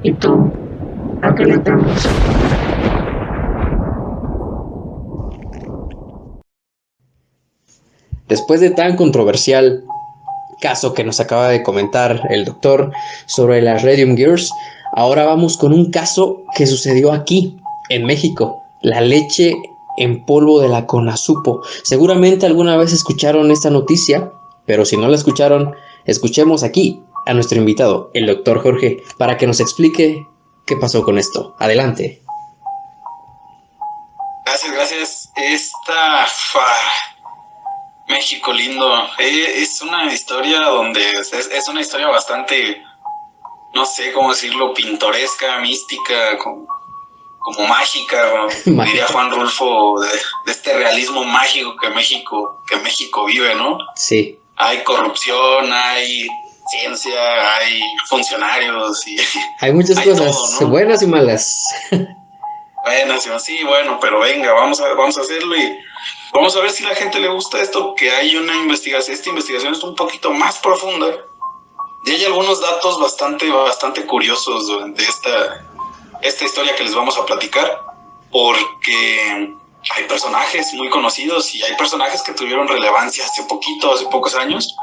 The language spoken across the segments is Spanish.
¿Y tú? ¿A qué le temes? Después de tan controversial caso que nos acaba de comentar el doctor sobre las Radium Girls, ahora vamos con un caso que sucedió aquí, en México. La leche en polvo de la Conasupo. Seguramente alguna vez escucharon esta noticia, pero si no la escucharon, escuchemos aquí a nuestro invitado, el doctor Jorge, para que nos explique qué pasó con esto. Adelante. Gracias. México lindo. Es una historia donde es una historia bastante, no sé cómo decirlo, pintoresca, mística, como mágica, diría Juan Rulfo, de este realismo mágico que México vive, ¿no? Sí. Hay corrupción, hay ciencia, hay funcionarios y hay muchas cosas, todo, ¿no? Buenas y malas. Bueno, pero venga, vamos a hacerlo y vamos a ver si a la gente le gusta esto, que hay una investigación. Esta investigación es un poquito más profunda y hay algunos datos bastante curiosos de esta historia que les vamos a platicar, porque hay personajes muy conocidos y hay personajes que tuvieron relevancia hace pocos años.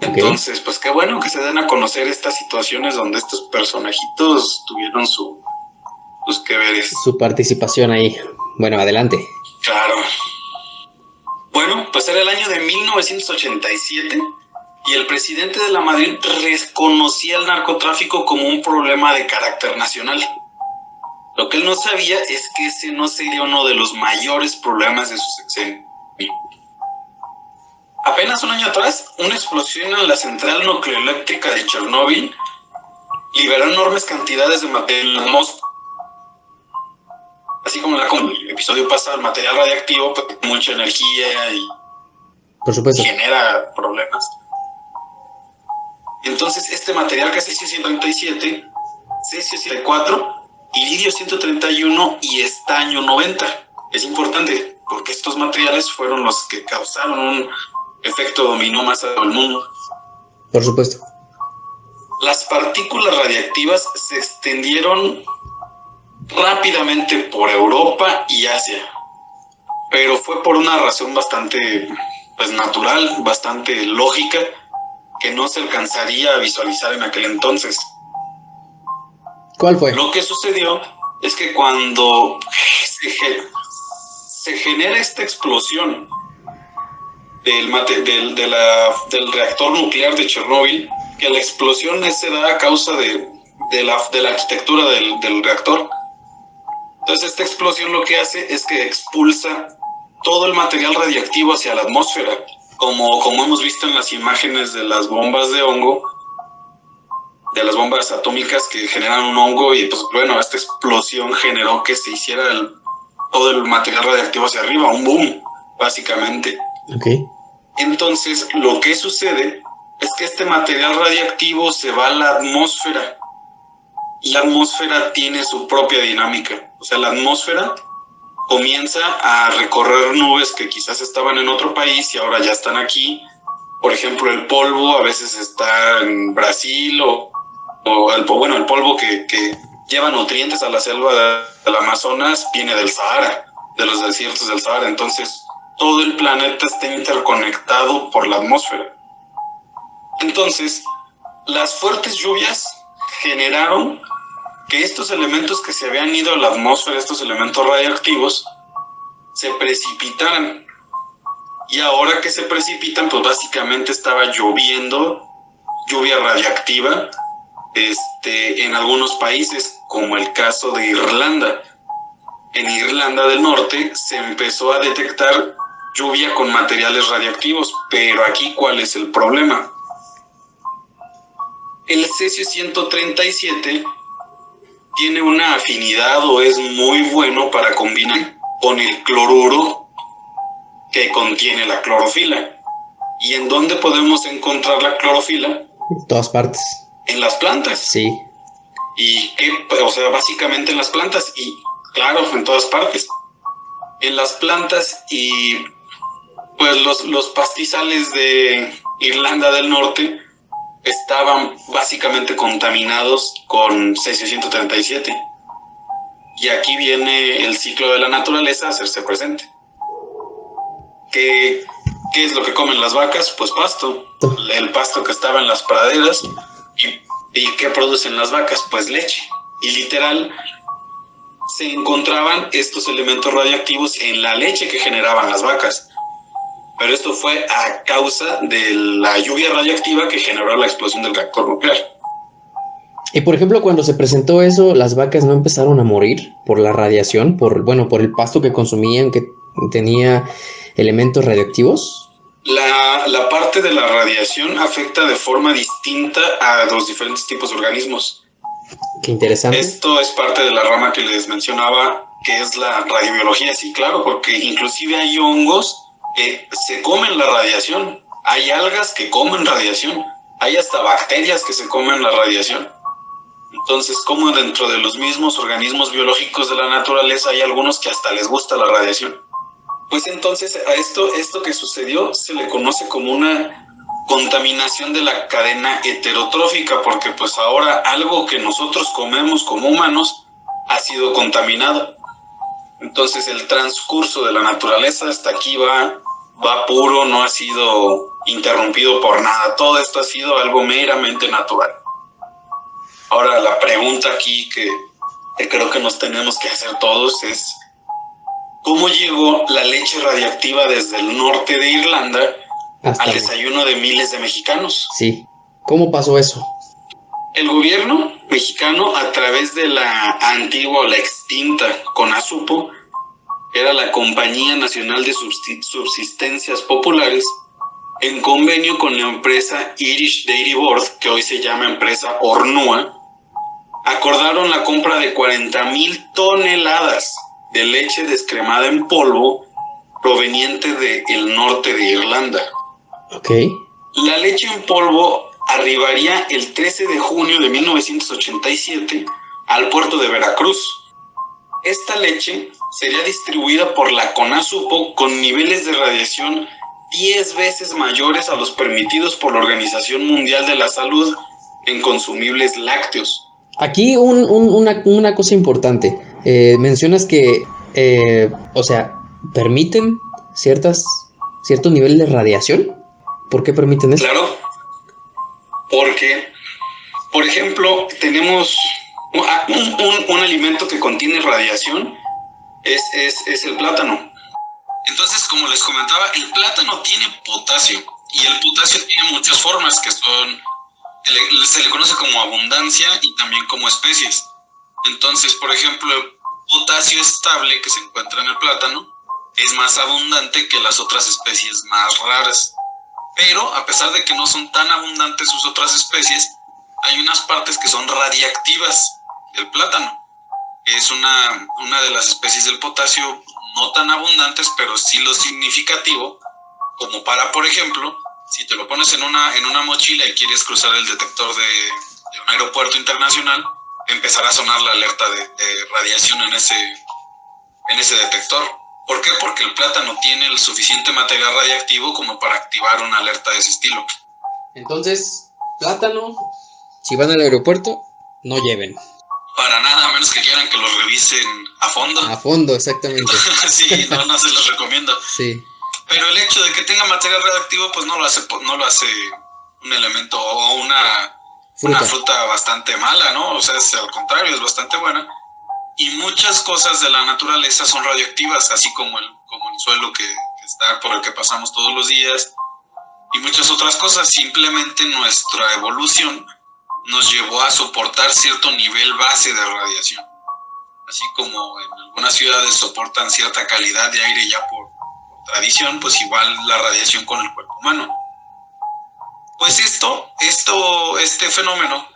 Entonces, pues qué bueno que se den a conocer estas situaciones donde estos personajitos tuvieron sus que veres. Su participación ahí. Bueno, adelante. Claro. Bueno, pues era el año de 1987 y el presidente de la Madrid reconocía el narcotráfico como un problema de carácter nacional. Lo que él no sabía es que ese no sería uno de los mayores problemas de su sexenio. Apenas un año atrás, una explosión en la central nucleoeléctrica de Chernóbil liberó enormes cantidades de material en la atmósfera. Así como en el episodio pasado, el material radiactivo pues, mucha energía y por supuesto genera problemas. Entonces, este material que es cesio-137, cesio-104, iridio-131 y estaño 90. Es importante porque estos materiales fueron los que causaron un efecto dominó más a todo el mundo. Por supuesto. Las partículas radiactivas se extendieron rápidamente por Europa y Asia, pero fue por una razón bastante natural, bastante lógica, que no se alcanzaría a visualizar en aquel entonces. ¿Cuál fue? Lo que sucedió es que cuando se genera esta explosión del reactor nuclear de Chernóbil, que la explosión se da a causa de la arquitectura del reactor. Entonces esta explosión lo que hace es que expulsa todo el material radiactivo hacia la atmósfera, como hemos visto en las imágenes de las bombas de hongo, de las bombas atómicas que generan un hongo, y pues bueno, esta explosión generó que se hiciera todo el material radiactivo hacia arriba, un boom, básicamente. Okay. Entonces lo que sucede es que este material radiactivo se va a la atmósfera, y la atmósfera tiene su propia dinámica. O sea, la atmósfera comienza a recorrer nubes que quizás estaban en otro país y ahora ya están aquí. Por ejemplo, el polvo a veces está en Brasil el polvo que lleva nutrientes a la selva del Amazonas viene del Sahara, de los desiertos del Sahara. Entonces, todo el planeta está interconectado por la atmósfera. Entonces, las fuertes lluvias generaron que estos elementos que se habían ido a la atmósfera, estos elementos radiactivos, se precipitaran. Y ahora que se precipitan, pues básicamente estaba lloviendo, lluvia radiactiva, en algunos países, como el caso de Irlanda. En Irlanda del Norte se empezó a detectar lluvia con materiales radiactivos, pero aquí, ¿cuál es el problema? El cesio-137 tiene una afinidad o es muy bueno para combinar con el cloruro que contiene la clorofila. ¿Y en dónde podemos encontrar la clorofila? En todas partes. En las plantas. Sí. Y básicamente en las plantas, y claro, en todas partes. En las plantas, y pues los pastizales de Irlanda del Norte estaban básicamente contaminados con cesio-137. Y aquí viene el ciclo de la naturaleza a hacerse presente. ¿Qué es lo que comen las vacas? Pues pasto. El pasto que estaba en las praderas. ¿Y qué producen las vacas? Pues leche. Y literal, se encontraban estos elementos radiactivos en la leche que generaban las vacas. Pero esto fue a causa de la lluvia radiactiva que generó la explosión del reactor nuclear. Y por ejemplo, cuando se presentó eso, las vacas no empezaron a morir por la radiación, por el pasto que consumían que tenía elementos radioactivos. La parte de la radiación afecta de forma distinta a los diferentes tipos de organismos. Qué interesante. Esto es parte de la rama que les mencionaba, que es la radiobiología. Sí, claro, porque inclusive hay hongos que se comen la radiación. Hay algas que comen radiación. Hay hasta bacterias que se comen la radiación. Entonces, como dentro de los mismos organismos biológicos de la naturaleza hay algunos que hasta les gusta la radiación. Pues entonces a esto que sucedió se le conoce como una contaminación de la cadena heterotrófica, porque pues ahora algo que nosotros comemos como humanos ha sido contaminado. Entonces el transcurso de la naturaleza hasta aquí va puro, no ha sido interrumpido por nada. Todo esto ha sido algo meramente natural. Ahora la pregunta aquí que creo que nos tenemos que hacer todos es: ¿cómo llegó la leche radiactiva desde el norte de Irlanda al desayuno de miles de mexicanos? Sí, ¿cómo pasó eso? El gobierno mexicano, a través de la antigua o la extinta CONASUPO, era la Compañía Nacional de Subsistencias Populares, en convenio con la empresa Irish Dairy Board, que hoy se llama empresa Ornua, acordaron la compra de 40,000 toneladas de leche descremada en polvo proveniente del norte de Irlanda. Ok. La leche en polvo arribaría el 13 de junio de 1987 al puerto de Veracruz. Esta leche sería distribuida por la CONASUPO con niveles de radiación 10 veces mayores a los permitidos por la Organización Mundial de la Salud en consumibles lácteos. Aquí una cosa importante. Mencionas que, permiten ciertos niveles de radiación. ¿Por qué permiten eso? Claro, porque, por ejemplo, tenemos un alimento que contiene radiación, es el plátano. Entonces, como les comentaba, el plátano tiene potasio, y el potasio tiene muchas formas que son... se le conoce como abundancia y también como especies. Entonces, por ejemplo, el potasio estable que se encuentra en el plátano es más abundante que las otras especies más raras. Pero, a pesar de que no son tan abundantes sus otras especies, hay unas partes que son radiactivas del plátano. Es una de las especies del potasio no tan abundantes, pero sí lo significativo, como para, por ejemplo, si te lo pones en una mochila y quieres cruzar el detector de un aeropuerto internacional, empezará a sonar la alerta de radiación en ese detector. ¿Por qué? Porque el plátano tiene el suficiente material radiactivo como para activar una alerta de ese estilo. Entonces, plátano, si van al aeropuerto, no lleven. Para nada, a menos que quieran que los revisen a fondo. A fondo, exactamente. Sí, no se los recomiendo. Sí. Pero el hecho de que tenga material radioactivo, pues no lo hace un elemento o una fruta bastante mala, ¿no? O sea, al contrario, es bastante buena. Y muchas cosas de la naturaleza son radioactivas, así como el suelo que está por el que pasamos todos los días, y muchas otras cosas. Simplemente nuestra evolución nos llevó a soportar cierto nivel base de radiación. Así como en algunas ciudades soportan cierta calidad de aire ya por tradición, pues igual la radiación con el cuerpo humano. Pues este fenómeno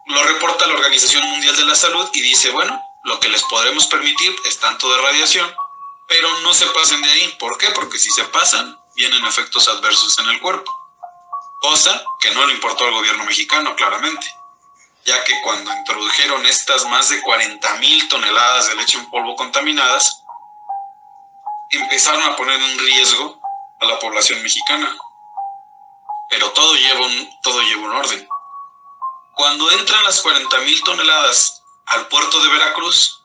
lo reporta la Organización Mundial de la Salud y dice, bueno, lo que les podremos permitir es tanto de radiación, pero no se pasen de ahí. ¿Por qué? Porque si se pasan, vienen efectos adversos en el cuerpo. Cosa que no le importó al gobierno mexicano, claramente, ya que cuando introdujeron estas más de 40,000 toneladas de leche en polvo contaminadas, empezaron a poner en riesgo a la población mexicana. Pero pero todo lleva un orden. Cuando entran las 40,000 toneladas al puerto de Veracruz,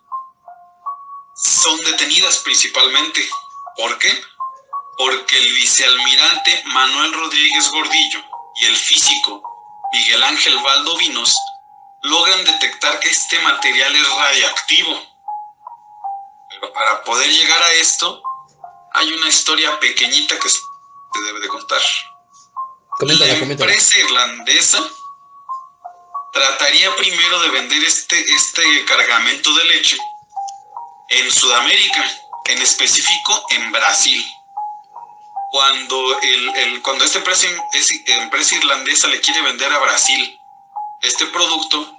son detenidas principalmente. ¿Por qué? Porque el vicealmirante Manuel Rodríguez Gordillo y el físico Miguel Ángel Valdovinos logran detectar que este material es radiactivo. Pero para poder llegar a esto, hay una historia pequeñita que se debe de contar. Coméntala. La empresa irlandesa trataría primero de vender este cargamento de leche en Sudamérica, en específico en Brasil. Cuando esta empresa irlandesa le quiere vender a Brasil este producto,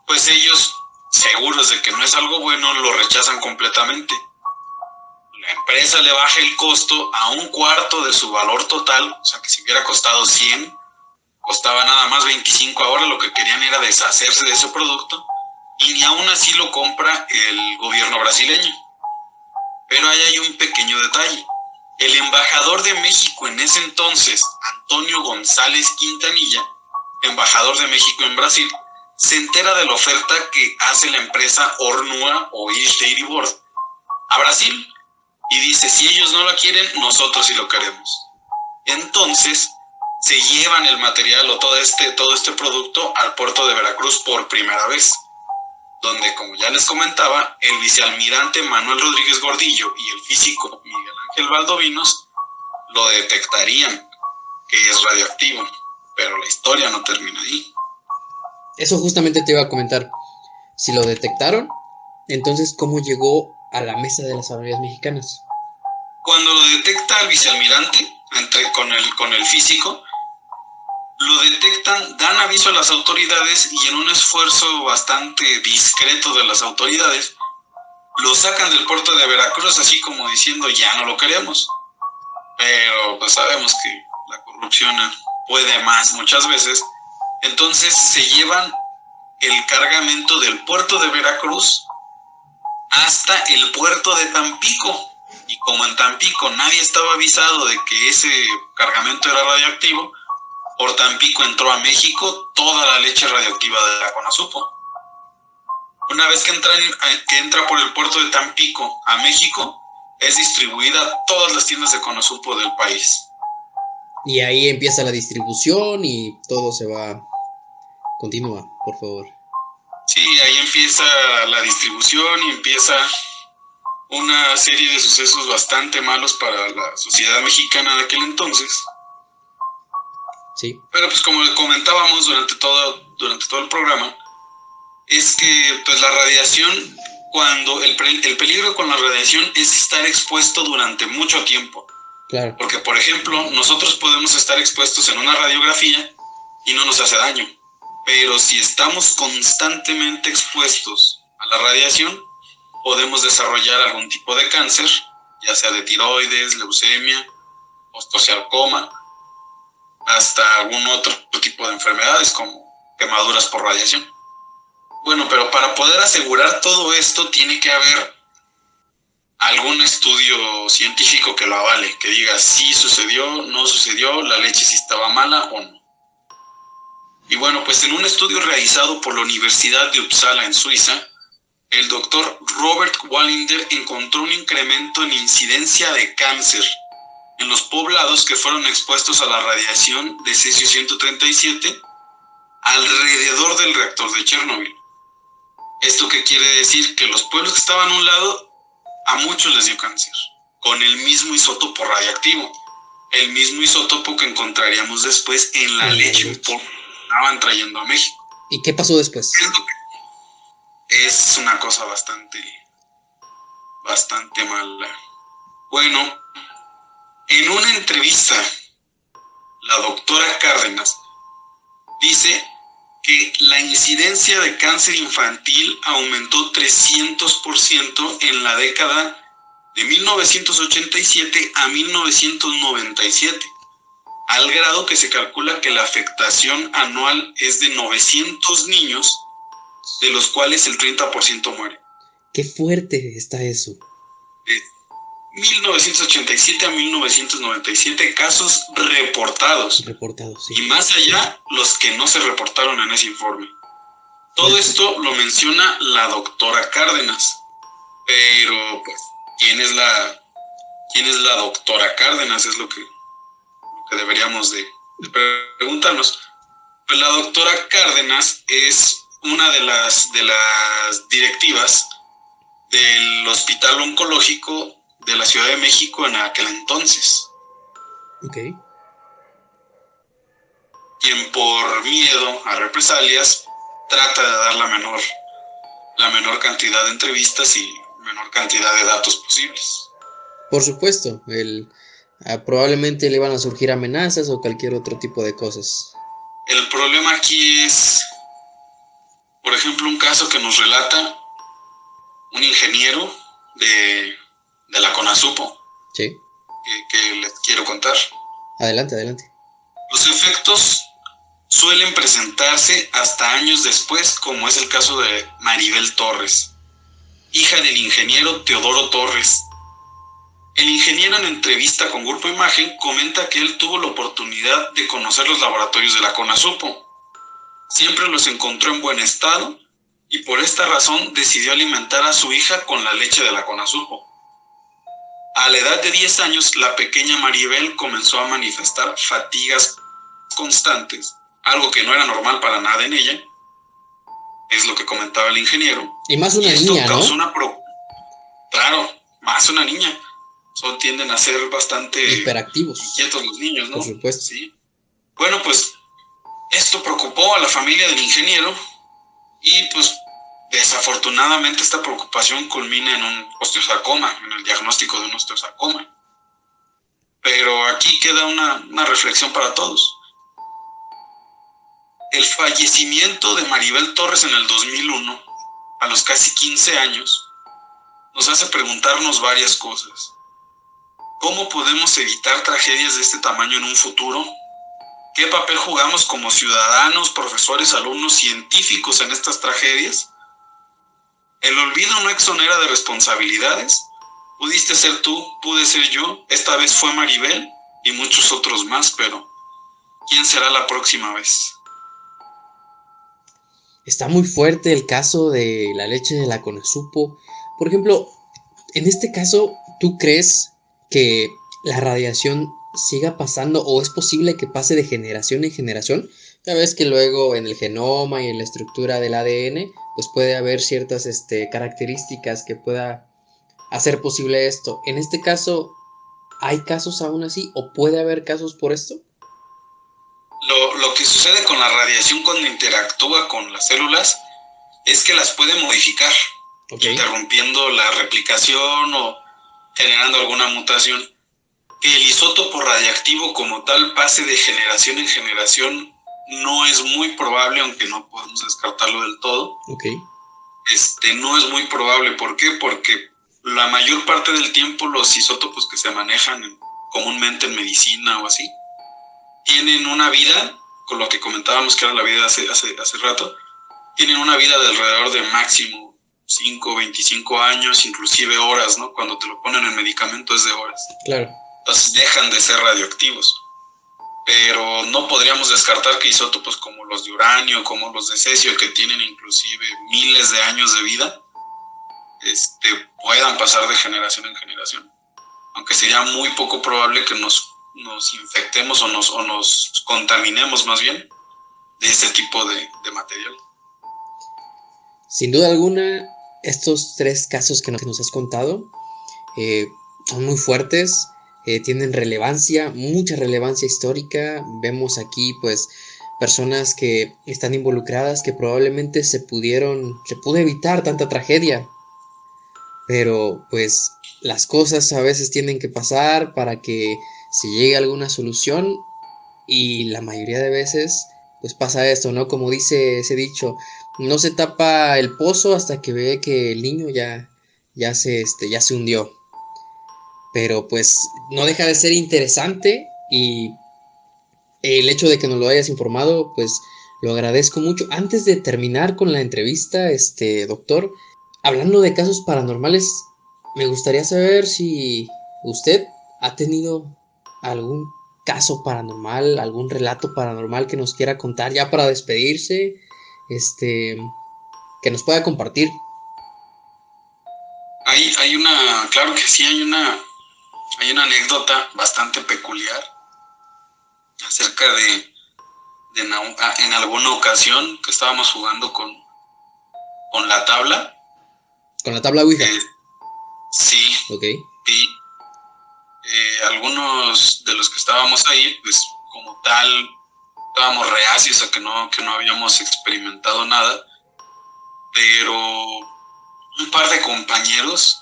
pues ellos, seguros de que no es algo bueno, lo rechazan completamente. La empresa le baja el costo a un cuarto de su valor total, o sea que si hubiera costado 100, costaba nada más 25. Ahora lo que querían era deshacerse de ese producto, y ni aún así lo compra el gobierno brasileño. Pero ahí hay un pequeño detalle. El embajador de México en ese entonces, Antonio González Quintanilla, embajador de México en Brasil, se entera de la oferta que hace la empresa Ornua o Irish Dairy Board a Brasil y dice: si ellos no la quieren, nosotros sí lo queremos. Entonces se llevan el material o todo este producto al puerto de Veracruz por primera vez, donde, como ya les comentaba, el vicealmirante Manuel Rodríguez Gordillo y el físico Miguel Ángel Valdovinos lo detectarían que es radioactivo, pero la historia no termina ahí. Eso justamente te iba a comentar. Si lo detectaron, entonces, ¿cómo llegó a la mesa de las autoridades mexicanas? Cuando lo detecta el vicealmirante, con el físico, lo detectan, dan aviso a las autoridades y en un esfuerzo bastante discreto de las autoridades, lo sacan del puerto de Veracruz, así como diciendo: ya no lo queremos. Pero pues sabemos que la corrupción puede más muchas veces. Entonces se llevan el cargamento del puerto de Veracruz hasta el puerto de Tampico. Y como en Tampico nadie estaba avisado de que ese cargamento era radioactivo, por Tampico entró a México toda la leche radioactiva de la Conasupo. Una vez que entra por el puerto de Tampico a México, es distribuida a todas las tiendas de Conasupo del país. Y ahí empieza la distribución y todo se va. Continúa, por favor. Sí, ahí empieza la distribución y empieza una serie de sucesos bastante malos para la sociedad mexicana de aquel entonces. Sí. Pero pues como comentábamos durante todo el programa, es que pues la radiación, cuando el peligro con la radiación es estar expuesto durante mucho tiempo. Claro. Porque, por ejemplo, nosotros podemos estar expuestos en una radiografía y no nos hace daño. Pero si estamos constantemente expuestos a la radiación, podemos desarrollar algún tipo de cáncer, ya sea de tiroides, leucemia, osteosarcoma, hasta algún otro tipo de enfermedades como quemaduras por radiación. Bueno, pero para poder asegurar todo esto tiene que haber algún estudio científico que lo avale, que diga si sucedió, no sucedió, la leche si estaba mala o no. Y bueno, pues en un estudio realizado por la Universidad de Uppsala en Suiza, el doctor Robert Wallinder encontró un incremento en incidencia de cáncer en los poblados que fueron expuestos a la radiación de cesio-137 alrededor del reactor de Chernobyl. ¿Esto qué quiere decir? Que los pueblos que estaban a un lado, a muchos les dio cáncer, con el mismo isótopo radiactivo, el mismo isótopo que encontraríamos después en la leche que estaban trayendo a México. ¿Y qué pasó después? Es una cosa bastante mala. Bueno, en una entrevista, la doctora Cárdenas dice que la incidencia de cáncer infantil aumentó 300% en la década de 1987 a 1997, al grado que se calcula que la afectación anual es de 900 niños, de los cuales el 30% muere. Qué fuerte está eso. 1987 a 1997 casos reportados. Reportados, sí. Y más allá, los que no se reportaron en ese informe. Todo esto lo menciona la doctora Cárdenas. Pero, pues, ¿quién es la doctora Cárdenas? Es lo que deberíamos de preguntarnos. Pues la doctora Cárdenas es una de las directivas del Hospital Oncológico de la Ciudad de México en aquel entonces. Ok. Quien por miedo a represalias trata de dar la menor cantidad de entrevistas y menor cantidad de datos posibles. Por supuesto, probablemente le iban a surgir amenazas o cualquier otro tipo de cosas. El problema aquí es, por ejemplo, un caso que nos relata un ingeniero de la CONASUPO, Sí. que les quiero contar. Adelante. Los efectos suelen presentarse hasta años después, como es el caso de Maribel Torres, hija del ingeniero Teodoro Torres. El ingeniero, en entrevista con Grupo Imagen, comenta que él tuvo la oportunidad de conocer los laboratorios de la CONASUPO. Siempre los encontró en buen estado y por esta razón decidió alimentar a su hija con la leche de la CONASUPO. A la edad de 10 años, la pequeña Maribel comenzó a manifestar fatigas constantes, algo que no era normal para nada en ella, es lo que comentaba el ingeniero. Y más una esto niña, causó ¿no? Claro, más una niña. Tienden a ser bastante hiperactivos, inquietos los niños, ¿no? Por supuesto. Sí. Bueno, pues esto preocupó a la familia del ingeniero y pues desafortunadamente esta preocupación culmina en un osteosarcoma, en el diagnóstico de un osteosarcoma. Pero aquí queda una reflexión para todos. El fallecimiento de Maribel Torres en el 2001, a los casi 15 años, nos hace preguntarnos varias cosas. ¿Cómo podemos evitar tragedias de este tamaño en un futuro? ¿Qué papel jugamos como ciudadanos, profesores, alumnos, científicos en estas tragedias? El olvido no exonera de responsabilidades. Pudiste ser tú, pude ser yo, esta vez fue Maribel y muchos otros más, pero ¿quién será la próxima vez? Está muy fuerte el caso de la leche de la CONASUPO. Por ejemplo, en este caso, ¿tú crees que la radiación siga pasando o es posible que pase de generación en generación? Ya ves que luego en el genoma y en la estructura del ADN pues puede haber ciertas características que pueda hacer posible esto. En este caso, ¿hay casos aún así o puede haber casos por esto? Lo que sucede con la radiación cuando interactúa con las células es que las puede modificar, interrumpiendo la replicación o generando alguna mutación. Que el isótopo radiactivo como tal pase de generación en generación no es muy probable, aunque no podemos descartarlo del todo. No es muy probable. ¿Por qué? Porque la mayor parte del tiempo los isótopos que se manejan comúnmente en medicina o así tienen una vida, con lo que comentábamos que era la vida hace rato, tienen una vida de alrededor de máximo 5, 25 años, inclusive horas, ¿no? Cuando te lo ponen en medicamento es de horas. Claro. Entonces dejan de ser radioactivos. Pero no podríamos descartar que isótopos como los de uranio, como los de cesio, que tienen inclusive miles de años de vida, puedan pasar de generación en generación. Aunque sería muy poco probable que nos infectemos o nos contaminemos más bien de este tipo de material. Sin duda alguna, estos 3 casos que nos has contado son muy fuertes, tienen relevancia, mucha relevancia histórica. Vemos aquí pues personas que están involucradas que probablemente se pudo evitar tanta tragedia, pero pues las cosas a veces tienen que pasar para que se llegue a alguna solución y la mayoría de veces pues pasa esto, ¿no? Como dice ese dicho, no se tapa el pozo hasta que ve que el niño ya se hundió. Pero pues no deja de ser interesante y el hecho de que nos lo hayas informado pues lo agradezco mucho. Antes de terminar con la entrevista, doctor, hablando de casos paranormales, me gustaría saber si ¿usted ha tenido algún caso paranormal, algún relato paranormal que nos quiera contar ya para despedirse? Que nos pueda compartir. Claro que sí, hay una anécdota bastante peculiar acerca en alguna ocasión que estábamos jugando con la tabla. ¿Con la tabla Ouija? Sí. Ok. Y algunos de los que estábamos ahí, pues como tal, estábamos reacios a que no habíamos experimentado nada, pero un par de compañeros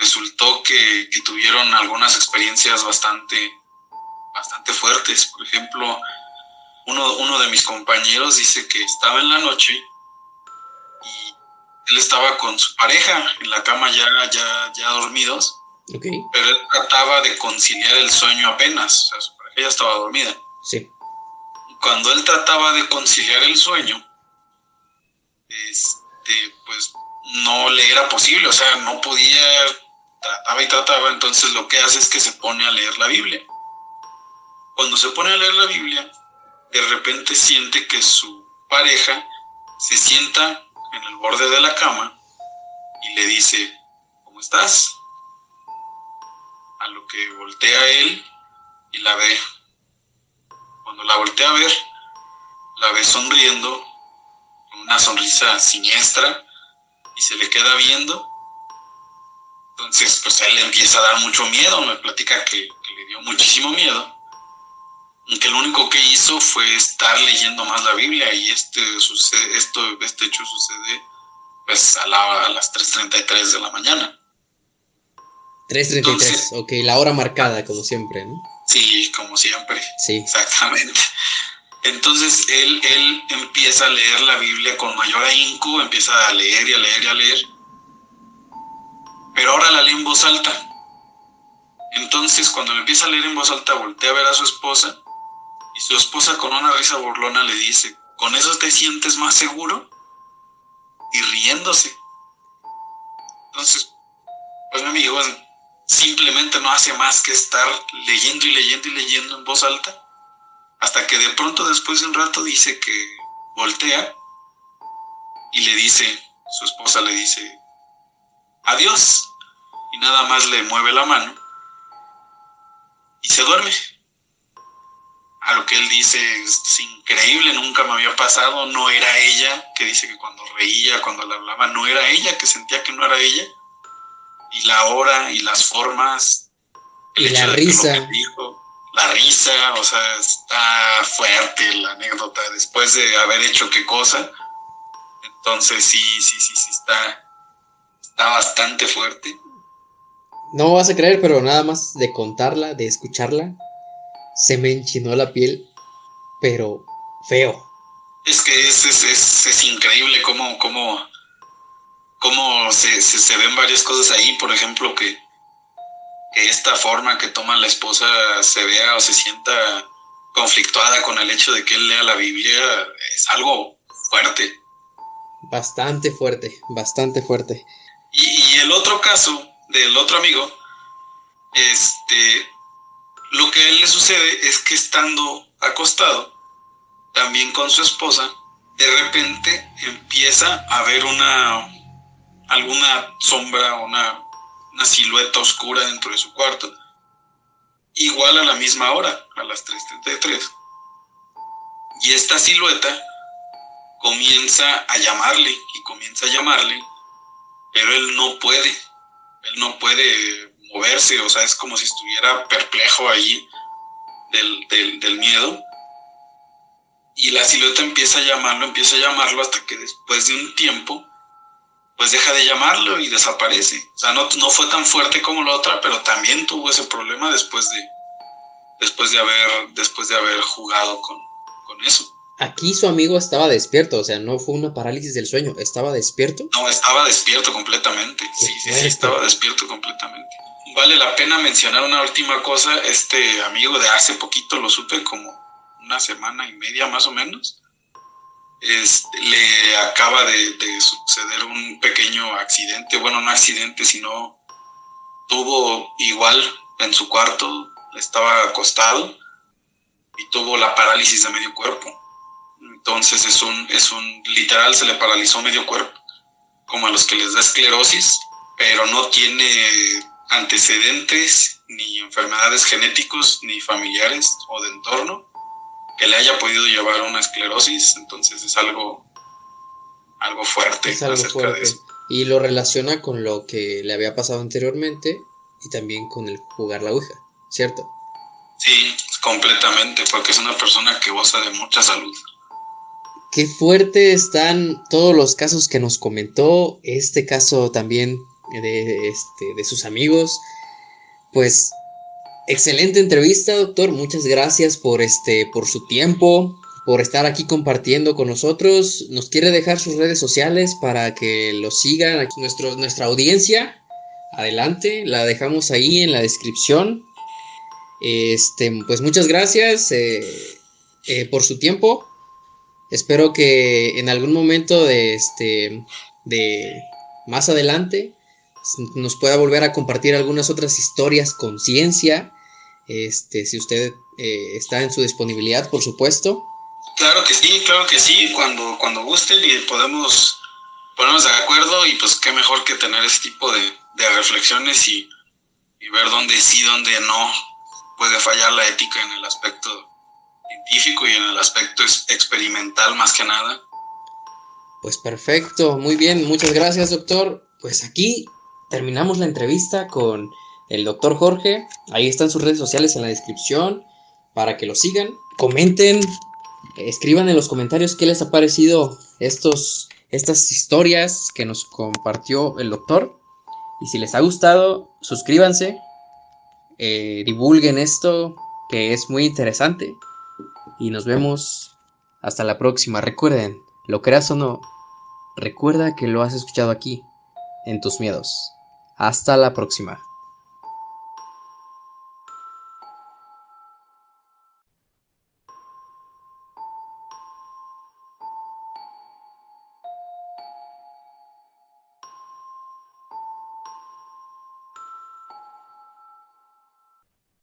resultó que tuvieron algunas experiencias bastante fuertes. Por ejemplo, uno de mis compañeros dice que estaba en la noche y él estaba con su pareja en la cama ya dormidos. Okay. Pero él trataba de conciliar el sueño apenas, o sea, su pareja ya estaba dormida. Sí. Cuando él trataba de conciliar el sueño, pues no le era posible, o sea, no podía, trataba, entonces lo que hace es que se pone a leer la Biblia. Cuando se pone a leer la Biblia, de repente siente que su pareja se sienta en el borde de la cama y le dice, ¿cómo estás? A lo que voltea él y la ve. Cuando la voltea a ver, la ve sonriendo, con una sonrisa siniestra, y se le queda viendo. Entonces, pues a él le empieza a dar mucho miedo, me platica que le dio muchísimo miedo, que lo único que hizo fue estar leyendo más la Biblia, y este hecho sucede pues a las 3:33 de la mañana. 3:33, entonces, ok, la hora marcada, como siempre, ¿no? Sí, como siempre. Sí. Exactamente. Entonces él empieza a leer la Biblia con mayor ahínco, empieza a leer y a leer y a leer, pero ahora la lee en voz alta. Entonces cuando le empieza a leer en voz alta, voltea a ver a su esposa, y su esposa con una risa burlona le dice, ¿con eso te sientes más seguro? Y riéndose. Entonces, pues mi amigo simplemente no hace más que estar leyendo y leyendo y leyendo en voz alta, hasta que de pronto, después de un rato, dice que voltea y le dice, su esposa le dice, adiós, y nada más le mueve la mano y se duerme. A lo que él dice, es increíble, nunca me había pasado, no era ella, que dice que cuando reía, cuando le hablaba, no era ella, que sentía que no era ella, y la hora y las formas, el hecho de risa. Que lo que dijo, la risa, o sea, está fuerte la anécdota, después de haber hecho qué cosa. Entonces sí, está bastante fuerte. No vas a creer, pero nada más de contarla, de escucharla, se me enchinó la piel, pero feo. Es que es increíble cómo se ven varias cosas ahí. Por ejemplo, que esta forma que toma la esposa se vea o se sienta conflictuada con el hecho de que él lea la Biblia, es algo fuerte. Bastante fuerte, bastante fuerte. Y el otro caso del otro amigo, lo que a él le sucede es que estando acostado, también con su esposa, de repente empieza a ver alguna sombra, una silueta oscura dentro de su cuarto, igual a la misma hora, a las 3:33. Y esta silueta comienza a llamarle, pero él no puede moverse, o sea, es como si estuviera perplejo ahí del miedo. Y la silueta empieza a llamarlo hasta que después de un tiempo, pues deja de llamarlo y desaparece. O sea, no fue tan fuerte como la otra, pero también tuvo ese problema después de haber jugado con eso. Aquí su amigo estaba despierto, o sea, no fue una parálisis del sueño, ¿estaba despierto? No, estaba despierto completamente. Sí, estaba despierto completamente. Vale la pena mencionar una última cosa. Este amigo de hace poquito, lo supe como una semana y media más o menos, le acaba de suceder un pequeño accidente, bueno, no accidente, sino tuvo igual en su cuarto, estaba acostado y tuvo la parálisis de medio cuerpo. Entonces es un literal, se le paralizó medio cuerpo, como a los que les da esclerosis, pero no tiene antecedentes ni enfermedades genéticos ni familiares o de entorno que le haya podido llevar a una esclerosis. Entonces es algo fuerte Es algo acerca fuerte. de eso. Y lo relaciona con lo que le había pasado anteriormente y también con el jugar la Ouija, ¿cierto? Sí, completamente, porque es una persona que goza de mucha salud. Qué fuerte están todos los casos que nos comentó, este caso también de sus amigos. Pues excelente entrevista, doctor. Muchas gracias por su tiempo, por estar aquí compartiendo con nosotros. ¿Nos quiere dejar sus redes sociales para que lo sigan aquí nuestra audiencia? Adelante, la dejamos ahí en la descripción. Pues muchas gracias por su tiempo. Espero que en algún momento de más adelante nos pueda volver a compartir algunas otras historias con ciencia. Si usted está en su disponibilidad, por supuesto. Claro que sí, cuando gusten y podemos ponernos de acuerdo, y pues qué mejor que tener ese tipo de reflexiones y ver dónde sí, dónde no puede fallar la ética en el aspecto científico y en el aspecto experimental más que nada. Pues perfecto, muy bien, muchas gracias, doctor. Pues aquí terminamos la entrevista con el doctor Jorge. Ahí están sus redes sociales en la descripción para que lo sigan. Comenten, escriban en los comentarios qué les ha parecido estas historias que nos compartió el doctor. Y si les ha gustado, suscríbanse, divulguen esto que es muy interesante. Y nos vemos hasta la próxima. Recuerden, lo creas o no, recuerda que lo has escuchado aquí, en tus miedos. Hasta la próxima.